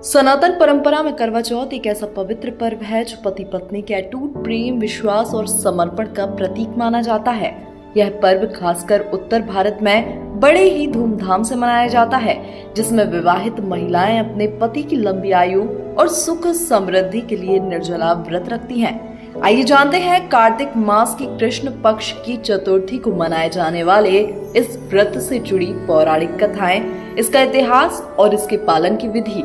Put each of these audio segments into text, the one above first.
सनातन परंपरा में करवा चौथ एक ऐसा पवित्र पर्व है जो पति पत्नी के अटूट प्रेम, विश्वास और समर्पण का प्रतीक माना जाता है। यह पर्व खासकर उत्तर भारत में बड़े ही धूमधाम से मनाया जाता है, जिसमें विवाहित महिलाएं अपने पति की लंबी आयु और सुख समृद्धि के लिए निर्जला व्रत रखती हैं। आइए जानते हैं कार्तिक मास की कृष्ण पक्ष की चतुर्थी को मनाए जाने वाले इस व्रत से जुड़ी पौराणिक कथाएं, इसका इतिहास और इसके पालन की विधि।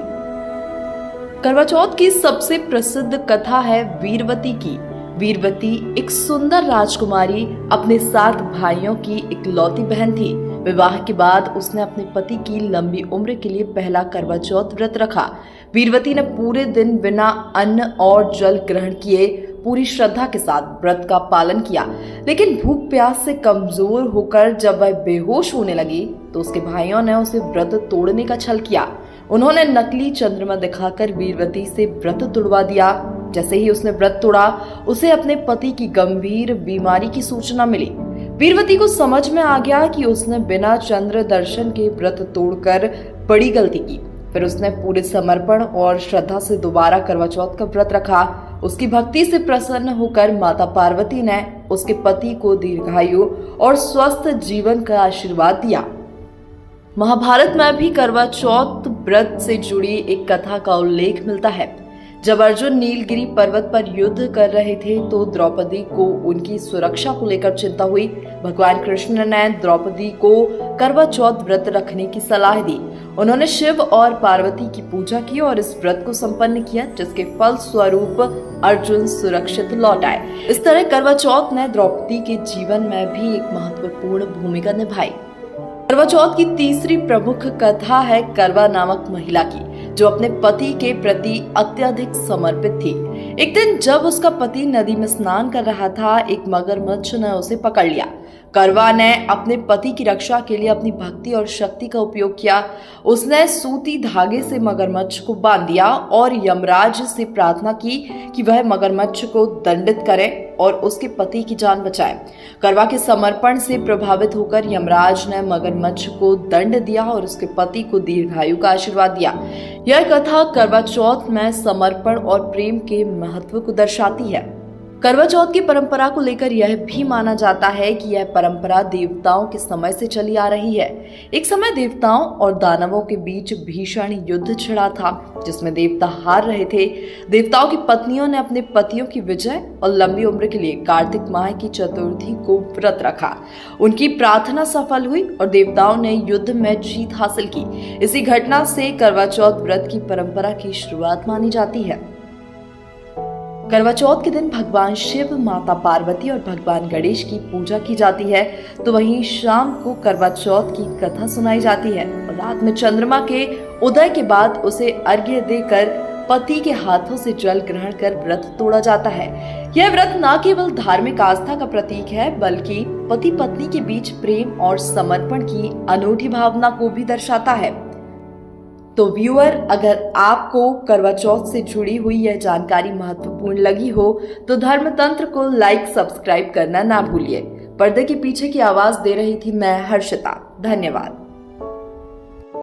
करवा चौथ की सबसे प्रसिद्ध कथा है वीरवती की। वीरवती एक सुंदर राजकुमारी अपने 7 भाइयों की इकलौती बहन थी। विवाह के बाद उसने अपने पति की लंबी उम्र के लिए पहला करवा चौथ व्रत रखा। वीरवती ने पूरे दिन बिना अन्न और जल ग्रहण किए पूरी श्रद्धा के साथ व्रत का पालन किया, लेकिन भूख प्यास से कमजोर होकर जब वह बेहोश होने लगी तो उसके भाइयों ने उसे व्रत तोड़ने का छल किया। उन्होंने नकली चंद्रमा दिखाकर वीरवती से व्रत तोड़वा दिया। जैसे ही उसने व्रत तोड़ा, उसे अपने पति की गंभीर बीमारी की सूचना मिली। वीरवती को समझ में आ गया कि उसने बिना चंद्र दर्शन के व्रत तोड़कर बड़ी गलती की। फिर उसने पूरे समर्पण और श्रद्धा से दोबारा करवा चौथ का व्रत रखा। उसकी भक्ति से प्रसन्न होकर माता पार्वती ने उसके पति को दीर्घायु और स्वस्थ जीवन का आशीर्वाद दिया। महाभारत में भी करवा चौथ व्रत से जुड़ी एक कथा का उल्लेख मिलता है। जब अर्जुन नीलगिरी पर्वत पर युद्ध कर रहे थे तो द्रौपदी को उनकी सुरक्षा को लेकर चिंता हुई। भगवान कृष्ण ने द्रौपदी को करवा चौथ व्रत रखने की सलाह दी। उन्होंने शिव और पार्वती की पूजा की और इस व्रत को संपन्न किया, जिसके फल स्वरूप अर्जुन सुरक्षित लौट आए। इस तरह करवा चौथ ने द्रौपदी के जीवन में भी एक महत्वपूर्ण भूमिका निभाई। करवा चौथ की तीसरी प्रमुख कथा है करवा नामक महिला की, जो अपने पति के प्रति अत्यधिक समर्पित थी। एक दिन जब उसका पति नदी में स्नान कर रहा था, एक मगरमच्छ ने उसे पकड़ लिया। करवा ने अपने पति की रक्षा के लिए अपनी भक्ति और शक्ति का उपयोग किया। उसने सूती धागे से मगरमच्छ को बांध दिया और यमराज से प्रार्थना की कि वह मगरमच्छ को दंडित करे और उसके पति की जान बचाए। करवा के समर्पण से प्रभावित होकर यमराज ने मगरमच्छ को दंड दिया और उसके पति को दीर्घायु का आशीर्वाद दिया। यह कथा करवा चौथ में समर्पण और प्रेम के महत्व को दर्शाती है। करवा चौथ की परंपरा को लेकर यह भी माना जाता है कि यह परंपरा देवताओं के समय से चली आ रही है। एक समय देवताओं और दानवों के बीच भीषण युद्ध छिड़ा था, जिसमें देवता हार रहे थे। देवताओं की पत्नियों ने अपने पतियों की विजय और लंबी उम्र के लिए कार्तिक माह की चतुर्थी को व्रत रखा। उनकी प्रार्थना सफल हुई और देवताओं ने युद्ध में जीत हासिल की। इसी घटना से करवा चौथ व्रत की परंपरा की शुरुआत मानी जाती है। करवा चौथ के दिन भगवान शिव, माता पार्वती और भगवान गणेश की पूजा की जाती है, तो वहीं शाम को करवा चौथ की कथा सुनाई जाती है और रात में चंद्रमा के उदय के बाद उसे अर्घ्य देकर पति के हाथों से जल ग्रहण कर व्रत तोड़ा जाता है। यह व्रत न केवल धार्मिक आस्था का प्रतीक है, बल्कि पति पत्नी के बीच प्रेम और समर्पण की अनूठी भावना को भी दर्शाता है। तो व्यूअर, अगर आपको करवा चौथ से जुड़ी हुई यह जानकारी महत्वपूर्ण लगी हो तो धर्मतंत्र को लाइक, सब्सक्राइब करना ना भूलिए। पर्दे के पीछे की आवाज दे रही थी मैं, हर्षिता। धन्यवाद।